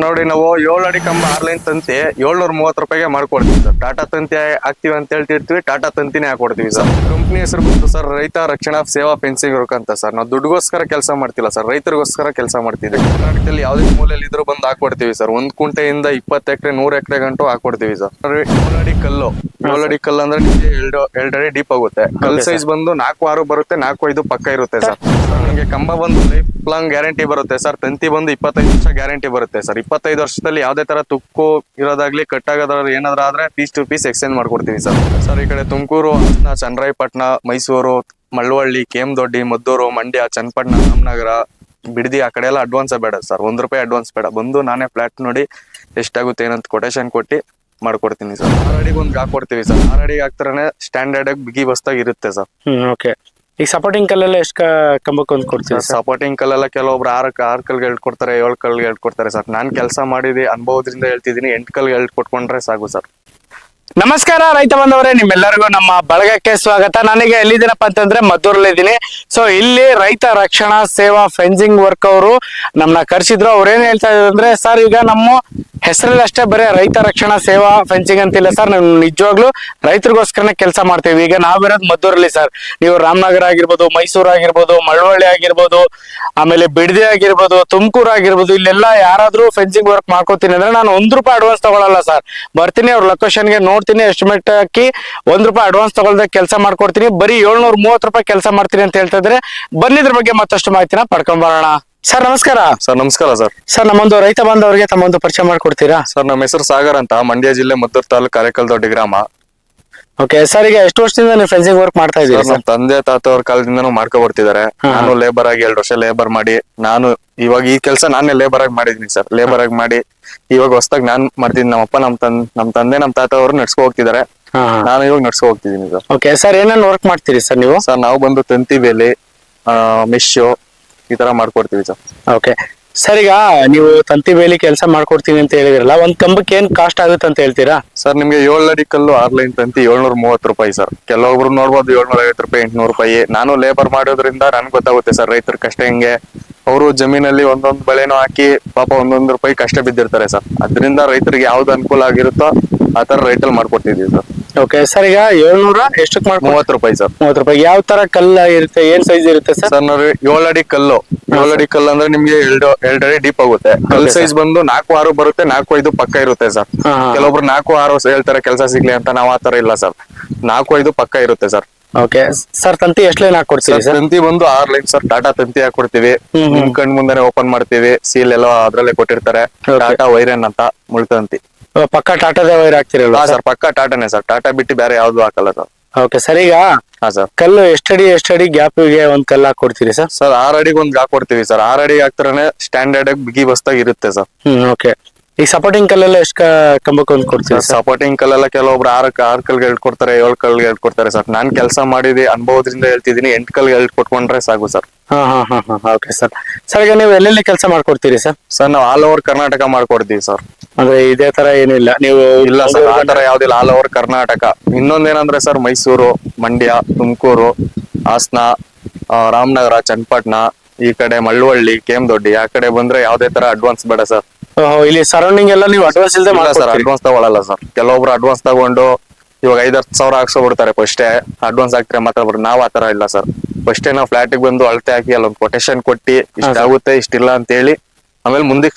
ನೋಡಿ ನಾವು 7 ಅಡಿ ಕಂಬ 6 ಲೈನ್ ತಂತಿ 730 ರೂಪಾಯಿಗೆ ಮಾಡ್ಕೊಡ್ತೀವಿ ಸರ್. ಟಾಟಾ ತಂತಿ ಹಾಕ್ತಿವಿ ಅಂತ ಹೇಳ್ತಿರ್ತೀವಿ, ಟಾಟಾ ತಂತಿನೇ ಹಾಕೊಡ್ತೀವಿ ಸರ್. ಕಂಪ್ನಿ ಹೆಸರು ಬಂತು ಸರ್ ರೈತ ರಕ್ಷಣಾ ಸೇವಾ ಫೆನ್ಸಿಂಗ್ ವರ್ಕ್ ಅಂತ ಸರ್. ನಾವು ದುಡ್ಡುಗೋಸ್ಕರ ಕೆಲಸ ಮಾಡ್ತಿಲ್ಲ ಸರ್, ರೈತರಿಗೋಸ್ಕರ ಕೆಲಸ ಮಾಡ್ತಿದ್ವಿ. ಕರ್ನಾಟಕದಲ್ಲಿ ಯಾವ್ದೇ ಮೂಲೆಯಲ್ಲಿ ಇದ್ರೂ ಬಂದು ಹಾಕೊಡ್ತೀವಿ ಸರ್. 1 ಕುಂಟೆಯಿಂದ 20 ಎಕರೆ 100 ಎಕರೆ ಗಂಟು ಹಾಕೊಡ್ತೀವಿ ಸರ್. 7 ಅಡಿ ಕಲ್ಲು 7 ಅಡಿ ಕಲ್ಲು ಅಂದ್ರೆ ನಿಮಗೆ 2 ಅಡಿ ಡೀಪ್ ಆಗುತ್ತೆ. ಕಲ್ ಸೈಜ್ ಬಂದು 4-6 ಬರುತ್ತೆ, 4-5 ಪಕ್ಕ ಇರುತ್ತೆ ಸರ್. ನಮಗೆ ಕಂಬ ಬಂದು ಲೈಫ್ ಲಾಂಗ್ ಗ್ಯಾರಂಟಿ ಬರುತ್ತೆ ಸರ್. ತಂತಿ ಬಂದು 25 ವರ್ಷ ಗ್ಯಾರಂಟಿ ಬರುತ್ತೆ ಸರ್. 25 ವರ್ಷದಲ್ಲಿ ಯಾವ್ದೇ ತರ ತುಕ್ಕು ಇರೋದಾಗ್ಲಿ ಕಟ್ ಆಗೋದಾಗ್ಲಿ ಏನಾದ್ರೂ ಆದ್ರೆ ಪೀಸ್ ಟು ಪೀಸ್ ಎಕ್ಸ್ಚೇಂಜ್ ಮಾಡ್ಕೊಡ್ತೀವಿ ಸರ್. ಸರ್ ಈ ಕಡೆ ತುಮಕೂರು, ಚನ್ನರಾಯಪಟ್ಟಣ, ಮೈಸೂರು, ಮಳವಳ್ಳಿ, ಕೇಮದೊಡ್ಡಿ, ಮದ್ದೂರು, ಮಂಡ್ಯ, ಚನ್ನಪಟ್ಟಣ, ರಾಮನಗರ, ಬಿಡದಿ ಆ ಕಡೆ ಎಲ್ಲ ಅಡ್ವಾನ್ಸ್ ಬೇಡ ಸರ್. 1 ರೂಪಾಯಿ ಅಡ್ವಾನ್ಸ್ ಬೇಡ. ಬಂದು ನಾನೇ ಫ್ಲಾಟ್ ನೋಡಿ ಎಷ್ಟಾಗುತ್ತೆ ಏನಂತ ಕೊಟೇಶನ್ ಕೊಟ್ಟು ಮಾಡ್ಕೊಡ್ತೀನಿ ಸರ್. 6 ಅಡಿಗೆ ಒಂದು ಹಾಕೊಡ್ತೀವಿ ಸರ್. 6 ಅಡಿಗೆ ಹಾಕ್ತಾರನೆ ಸ್ಟ್ಯಾಂಡರ್ಡ್ ಆಗಿ ಬಿಗಿ ಬಸ್ತಾಗಿ ಇರುತ್ತೆ ಸರ್. ಓಕೆ. ಈಗ ಸಪೋರ್ಟಿಂಗ್ ಕಲ್ಲೆಲ್ಲ ಎಷ್ಟು ಕಂಬಕ್ಕೆ ಒಂದು ಕೊಡ್ತೀವಿ? ಸಪೋರ್ಟಿಂಗ್ ಕಲ್ಲೆಲ್ಲ ಕೆಲವೊಬ್ರು 6 ಕಲ್ಗೆ ಹೇಳ್ಕೊಡ್ತಾರೆ, 7 ಕಲ್ಗೆ ಹೇಳ್ಕೊಡ್ತಾರೆ ಸರ್. ನಾನ್ ಕೆಲಸ ಮಾಡಿದೆ ಅನುಭವದಿಂದ ಹೇಳ್ತಿದ್ದೀನಿ, 8 ಕಲ್ಗೆ ಹೇಳ್ಕೊಟ್ಕೊಂಡ್ರೆ ಸಾಕು ಸರ್. ನಮಸ್ಕಾರ ರೈತ ಬಂದವರೇ, ನಿಮ್ಮೆಲ್ಲರಿಗೂ ನಮ್ಮ ಬಳಗಕ್ಕೆ ಸ್ವಾಗತ. ನನಗೆ ಎಲ್ಲಿದ್ದೀನಪ್ಪ ಅಂತಂದ್ರೆ ಮದ್ದೂರಲ್ಲಿ ಇದ್ದೀನಿ. ಸೊ ಇಲ್ಲಿ ರೈತ ರಕ್ಷಣಾ ಸೇವಾ ಫೆನ್ಸಿಂಗ್ ವರ್ಕ್ ಅವರು ನಮ್ಮನ್ನ ಕರ್ಸಿದ್ರು. ಅವ್ರೇನ್ ಹೇಳ್ತಾ ಇದ್ರು ಅಂದ್ರೆ, ಸರ್ ಈಗ ನಮ್ಮ ಹೆಸರಲ್ಲಿ ಅಷ್ಟೇ ಬರೀ ರೈತ ರಕ್ಷಣಾ ಸೇವಾ ಫೆನ್ಸಿಂಗ್ ಅಂತಿಲ್ಲ ಸರ್, ನಾವು ನಿಜವಾಗ್ಲೂ ರೈತರಿಗೋಸ್ಕರನೇ ಕೆಲಸ ಮಾಡ್ತೀವಿ. ಈಗ ನಾವಿರೋದು ಮದ್ದೂರಲ್ಲಿ ಸರ್. ನೀವು ರಾಮನಗರ ಆಗಿರ್ಬೋದು, ಮೈಸೂರು ಆಗಿರ್ಬೋದು, ಮಳವಳ್ಳಿ ಆಗಿರ್ಬೋದು, ಆಮೇಲೆ ಬಿಡದಿ ಆಗಿರ್ಬೋದು, ತುಮಕೂರು ಆಗಿರ್ಬೋದು, ಇಲ್ಲೆಲ್ಲ ಯಾರಾದ್ರೂ ಫೆನ್ಸಿಂಗ್ ವರ್ಕ್ ಮಾಡ್ಕೋತೀನಿ ಅಂದ್ರೆ ನಾನು 1 ರೂಪಾಯಿ ಅಡ್ವಾನ್ಸ್ ತಗೊಳಲ್ಲ ಸರ್. ಬರ್ತೀನಿ, ಅವ್ರ ಲೊಕೇಶನ್ಗೆ ನೋಡ್ತೀನಿ, ಎಸ್ಟಿಮೇಟ್ ಹಾಕಿ 1 ರೂಪಾಯಿ ಅಡ್ವಾನ್ಸ್ ತಗೊಳ್ದೆ ಕೆಲಸ ಮಾಡ್ಕೊಡ್ತೀನಿ. ಬರೀ 730 ರೂಪಾಯಿ ಕೆಲಸ ಮಾಡ್ತೀನಿ ಅಂತ ಹೇಳ್ತಾ ಇದ್ರೆ, ಬನ್ನಿದ್ರ ಬಗ್ಗೆ ಮತ್ತಷ್ಟು ಮಾಹಿತಿನ ಪಡ್ಕೊಂಬರೋಣ. ಸರ್ ನಮಸ್ಕಾರ. ಸರ್ ನಮಸ್ಕಾರ ಸರ್. ಸರ್ ನಮ್ಮೊಂದು ರೈತ ಬಾಂಧವರಿಗೆ ತಮ್ಮೊಂದು ಪರಿಚಯ ಮಾಡ್ಕೊಡ್ತೀರಾ? ಸರ್ ನಮ್ಮ ಹೆಸರು ಸಾಗರ್ ಅಂತ, ಮಂಡ್ಯ ಜಿಲ್ಲೆ ಮದ್ದೂರು ತಾಲೂಕು ಕಾರೇಕಲ್ ಗ್ರಾಮ. ಓಕೆ ಸರ್, ಈಗ ಎಷ್ಟು ವರ್ಷದಿಂದ ನೀವು ಫೆನ್ಸಿಂಗ್ ವರ್ಕ್ ಮಾಡ್ತಾ ಇದ್ದೀರಿ? ನಮ್ಮ ತಂದೆ ತಾತವ್ರ ಕಾಲದಿಂದನೂ ಮಾಡ್ಕೊ ಬರ್ತಿದ್ದಾರೆ. ನಾನು ಲೇಬರ್ ಆಗಿ 2 ವರ್ಷ ಲೇಬರ್ ಮಾಡಿ, ನಾನು ಇವಾಗ ಈ ಕೆಲಸ ನಾನೇ ಲೇಬರ್ ಆಗಿ ಮಾಡಿದೀನಿ ಸರ್. ಲೇಬರ್ ಆಗಿ ಮಾಡಿ ಇವಾಗ ಹೊಸದಾಗಿ ನಾನ್ ಮಾಡ್ತೀನಿ. ನಮ್ಮಪ್ಪ ನಮ್ಮ ತಂದೆ ನಮ್ಮ ತಾತ ಅವರು ನಡ್ಸ್ಕೊ ಹೋಗ್ತಿದ್ದಾರೆ, ನಾನು ಇವಾಗ ನಡ್ಸ್ಕೊ ಹೋಗ್ತಿದ್ದೀನಿ ಸರ್. ಓಕೆ ಸರ್, ಏನೇನು ವರ್ಕ್ ಮಾಡ್ತೀರಿ ಸರ್ ನೀವು? ಸರ್ ನಾವು ಬಂದು ತಂತಿ ಬೇಲಿ, ಮೆಶ್ಶು ಈ ತರ ಮಾಡ್ಕೊಡ್ತೀವಿ ಸರ್. ಓಕೆ ಸರ್, ಈಗ ನೀವು ತಂತಿ ಬೇಲಿ ಕೆಲಸ ಮಾಡ್ಕೊಡ್ತೀನಿ ಅಂತ ಹೇಳಿದ್ರಲ್ಲ, ಒಂದ್ ಕಂಬಕ್ಕೆ ಏನ್ ಕಾಸ್ಟ್ ಆಗುತ್ತೆ ಅಂತ ಹೇಳ್ತೀರಾ? ಸರ್ ನಿಮ್ಗೆ 7 ಅಡಿ ಕಲ್ಲು 6 ಲೈನ್ ತಂತಿ 730 ರೂಪಾಯಿ ಸರ್. ಕೆಲವೊಬ್ರು ನೋಡ್ಬೋದು 750 ರೂಪಾಯಿ, 800 ರೂಪಾಯಿ. ನಾನು ಲೇಬರ್ ಮಾಡೋದ್ರಿಂದ ನನ್ಗೆ ಗೊತ್ತಾಗುತ್ತೆ ಸರ್ ರೈತರ ಕಷ್ಟ ಹೆಂಗೆ. ಅವರು ಜಮೀನಲ್ಲಿ ಒಂದೊಂದು ಬೆಳೆನೂ ಹಾಕಿ ಪಾಪ 1 ರೂಪಾಯಿ ಕಷ್ಟ ಬಿದ್ದಿರ್ತಾರೆ ಸರ್. ಅದರಿಂದ ರೈತರಿಗೆ ಯಾವ್ದು ಅನುಕೂಲ ಆಗಿರುತ್ತೋ ಆ ತರ ರೈತಲ್ಲಿ ಮಾಡ್ಕೊಡ್ತಿದೀವಿ ಸರ್. ಓಕೆ ಸರ್, ಈಗ 700 ಎಷ್ಟಕ್ಕೆ 30 ರೂಪಾಯಿ ಸರ್. 30 ರೂಪಾಯಿ. ಯಾವ ತರ ಕಲ್ಲ ಇರುತ್ತೆ, ಏನ್ ಸೈಜ್ ಇರುತ್ತೆ ಸರ್? ಸರ್ ನೋಡಿ 7 ಅಡಿ ಕಲ್ಲು 7 ಅಡಿ ಕಲ್ಲು ಅಂದ್ರೆ ನಿಮ್ಗೆ 2 ಅಡಿ ಡೀಪ್ ಆಗುತ್ತೆ. ಕಲ್ ಸೈಜ್ ಬಂದು 4-6 ಬರುತ್ತೆ, 4-5 ಪಕ್ಕ ಇರುತ್ತೆ ಸರ್. ಕೆಲವೊಬ್ರು 4-6 ಹೇಳ್ತಾರೆ ಕೆಲಸ ಸಿಗ್ಲಿ ಅಂತ, ನಾವ್ ಆತರ ಇಲ್ಲ ಸರ್. 4-5 ಪಕ್ಕ ಇರುತ್ತೆ ಸರ್. ಓಕೆ ಸರ್, ತಂತಿ ಎಷ್ಟು ಲೈನ್ ಹಾಕೊಡ್ತೀವಿ ಸರ್? ತಂತಿ ಬಂದು 6 ಲೈನ್ ಸರ್. ಟಾಟಾ ತಂತಿ ಹಾಕೊಡ್ತೀವಿ. ನಿಮ್ ಕಣ್ ಮುಂದೆನೆ ಓಪನ್ ಮಾಡ್ತೀವಿ. ಸೀಲ್ ಎಲ್ಲ ಅದ್ರಲ್ಲೇ ಕೊಟ್ಟಿರ್ತಾರೆ. ಟಾಟಾ ವೈರನ್ ಅಂತ ಮುಳ್ತಂತಿ. ಪಕ್ಕ ಟಾಟಾದ ವೈರ್ ಹಾಕ್ತಿರಲ್ಲ ಸರ್? ಪಕ್ಕ ಟಾಟಾನೇ ಸರ್. ಟಾಟಾ ಬಿಟ್ಟು ಬೇರೆ ಯಾವ್ದು ಹಾಕಲ್ಲ ಸರ್. ಓಕೆ ಸರ್, ಈಗ ಸರ್ ಕಲ್ಲು ಎಷ್ಟಡಿ ಗ್ಯಾಪಿಗೆ ಒಂದ್ ಕಲ್ಲು ಹಾಕೊಡ್ತೀರಿ ಸರ್? ಸರ್ 6 ಅಡಿಗೆ ಒಂದು ಹಾಕೊಡ್ತೀವಿ ಸರ್. 6 ಅಡಿ ಹಾಕ್ತಾರನೆ ಸ್ಟ್ಯಾಂಡರ್ಡ್ ಆಗಿ ಬಿಗಿ ಬಸ್ತಾಗಿ ಇರುತ್ತೆ ಸರ್. ಓಕೆ. ಈ ಸಪೋರ್ಟಿಂಗ್ ಕಲ್ಲೆಲ್ಲ ಎಷ್ಟು ಕಂಬಕ್ಕೆ ಒಂದು ಕೊಡ್ತೀವಿ? ಸಪೋರ್ಟಿಂಗ್ ಕಲ್ಲೆಲ್ಲ ಕೆಲವೊಬ್ರು 6 ಕಲ್ಗೆ ಹೇಳ್ಕೊಡ್ತಾರೆ, 7 ಕಲ್ಗೆ ಹೇಳ್ಕೊಡ್ತಾರೆ ಸರ್. ನಾನ್ ಕೆಲಸ ಮಾಡಿದೆ ಅನುಭವದಿಂದ ಹೇಳ್ತಿದ್ದೀನಿ, 8 ಕಲ್ಗೆ ಹೇಳ್ಕೊಟ್ಕೊಂಡ್ರೆ ಸಾಕು ಸರ್. Okay sir. ಸರ್ ಈಗ ನೀವು ಎಲ್ಲೆಲ್ಲಿ ಕೆಲಸ ಮಾಡ್ಕೊಡ್ತೀರಿ ಸರ್? ಸರ್ ನಾವು ಆಲ್ ಓವರ್ ಕರ್ನಾಟಕ ಮಾಡ್ಕೊಡ್ತೀವಿ ಸರ್. ಅಂದ್ರೆ ಇದೇ ತರ ಏನಿಲ್ಲ ನೀವು? ಇಲ್ಲ ಸರ್, ಆ ತರ ಯಾವ್ದಿಲ್ಲ. All over Karnataka. ಇನ್ನೊಂದೇನಂದ್ರೆ ಸರ್, ಮೈಸೂರು, ಮಂಡ್ಯ, ತುಮಕೂರು, ಹಾಸನ, ರಾಮನಗರ, ಚನ್ನಪಟ್ಟಣ, ಈ ಕಡೆ ಮಳವಳ್ಳಿ, ಕೇಮದೊಡ್ಡಿ ಆ ಕಡೆ ಬಂದ್ರೆ ಯಾವ್ದೇ ತರ ಅಡ್ವಾನ್ಸ್ ಬೇಡ ಸರ್. ಇಲ್ಲಿ ಸರೌಂಡಿಂಗ್ ಎಲ್ಲ ನೀವು ಅಡ್ವಾನ್ಸ್ ಇಲ್ಲದೆ ಸರ್? ಅಡ್ವಾನ್ಸ್ ತಗೊಳಲ್ಲ ಸರ್. ಕೆಲವೊಬ್ರು ಅಡ್ವಾನ್ಸ್ ತಗೊಂಡು ಇವಾಗ 5-10 ಸಾವಿರ ಹಾಕ್ಸೋಬಿಡ್ತಾರೆ ಫಸ್ಟೇ. ಅಡ್ವಾನ್ಸ್ ಹಾಕ್ತಾರೆ ಮಾತಾಡ್ಬಿಡ್ರಿ. ನಾವ್ ಆತರ ಇಲ್ಲ ಸರ್. ಫಸ್ಟೇ ನಾವು ಫ್ಲಾಟಿಗೆ ಬಂದು ಅಳತೆ ಹಾಕಿ ಅಲ್ಲೊಂದು ಕೊಟೇಶನ್ ಕೊಟ್ಟಿ ಇಷ್ಟಾಗುತ್ತೆ ಇಷ್ಟಿಲ್ಲ ಅಂತ ಹೇಳಿ ಆಮೇಲೆ ಮುಂದೆ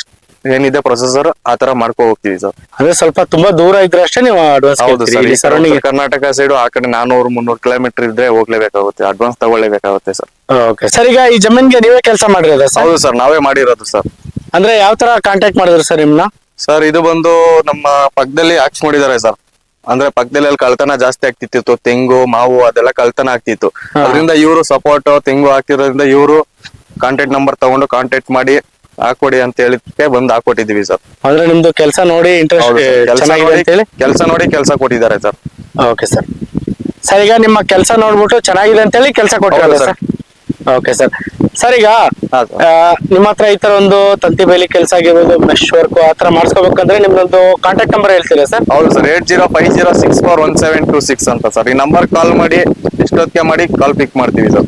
ಏನಿದೆ ಪ್ರೊಸೆಸರ್ ಆ ತರ ಮಾಡ್ಕೊ ಹೋಗ್ತೀವಿ ಸರ್. ಅಂದ್ರೆ ಸ್ವಲ್ಪ ತುಂಬಾ ದೂರ ಇದ್ರೆ ಅಷ್ಟೇ ನೀವು ಅಡ್ವಾನ್ಸ್? ಹೌದು ಸರ್. ಈ ಸರೌಂಡಿಂಗ್ ಕರ್ನಾಟಕ ಸೈಡ್ ಆ ಕಡೆ 400-300 ಕಿಲೋಮೀಟರ್ ಇದ್ರೆ ಹೋಗ್ಲೇಬೇಕಾಗುತ್ತೆ, ಅಡ್ವಾನ್ಸ್ ತಗೊಳ್ಳೇಬೇಕಾಗುತ್ತೆ ಸರ್. ಓಕೆ ಸರ್, ಈಗ ಈ ಜಮೀನ್ಗೆ ನೀವೇ ಕೆಲಸ ಮಾಡಿರೋದ ಸರ್? ಹೌದು ಸರ್, ನಾವೇ ಮಾಡಿರೋದು ಸರ್. ಅಂದ್ರೆ ಯಾವ ತರ ಕಾಂಟ್ಯಾಕ್ಟ್ ಮಾಡಿದ್ರು ಸರ್ ನಿಮ್ನ? ಸರ್ ಇದು ಬಂದು ನಮ್ಮ ಪಕ್ಕದಲ್ಲಿ ಹಾಕ್ಸ್ಕೊಂಡಿದ್ದಾರೆ ಸರ್. ಅಂದ್ರೆ ಪಕ್ಕದಲ್ಲಿ ಅಲ್ಲಿ ಕಳ್ತನ ಜಾಸ್ತಿ ಆಗ್ತಿತ್ತು. ತೆಂಗು, ಮಾವು ಅದೆಲ್ಲ ಕಳ್ತನ ಆಗ್ತಿತ್ತು. ಅದರಿಂದ ಇವರು ಸಪೋರ್ಟ್ ತೆಂಗು ಹಾಕಿರೋದ್ರಿಂದ ಇವರು ಕಾಂಟ್ಯಾಕ್ಟ್ ನಂಬರ್ ತಗೊಂಡು ಕಾಂಟ್ಯಾಕ್ಟ್ ಮಾಡಿ ಹಾಕೊಡಿ ಅಂತ ಹೇಳಿಕ್ಕೆ ಬಂದು ಹಾಕೊಟ್ಟಿದೀವಿ ಸರ್. ಅಂದ್ರೆ ನಿಮ್ದು ಕೆಲಸ ನೋಡಿ ಕೆಲಸ ನೋಡಿ ಕೆಲಸ ಕೊಟ್ಟಿದ್ದಾರೆ ಸರ್. Okay sir. ಸರ್ ಈಗ ನಿಮ್ಮ ಕೆಲಸ ನೋಡ್ಬಿಟ್ಟು ಚೆನ್ನಾಗಿದೆ ಅಂತ ಹೇಳಿ ಕೆಲಸ ಕೊಟ್ಟಿರಲ್ಲ ಸರ್? Okay sir. ಸರ್ ಈಗ ನಿಮ್ಮ ಹತ್ರ ಈ ತರ ಒಂದು ತಂತಿ ಬೇಲಿ ಕೆಲಸ ಆಗಿರ್ಬೋದು, ಮೆಶ್ ವರ್ಕ್ ಆ ತರ ಮಾಡಿಸ್ಕೋಬೇಕಂದ್ರೆ ನಿಮ್ದೊಂದು ಕಾಂಟ್ಯಾಕ್ಟ್ ನಂಬರ್ ಹೇಳ್ತೀರಾ ಸರ್? ಹೌದು ಸರ್, 8050641726 ಅಂತ ಸರ್. ಈ ನಂಬರ್ ಕಾಲ್ ಮಾಡಿ ಎಷ್ಟೊತ್ತಿಗೆ ಮಾಡಿ ಕಾಲ್ ಪಿಕ್ ಮಾಡ್ತೀವಿ ಸರ್.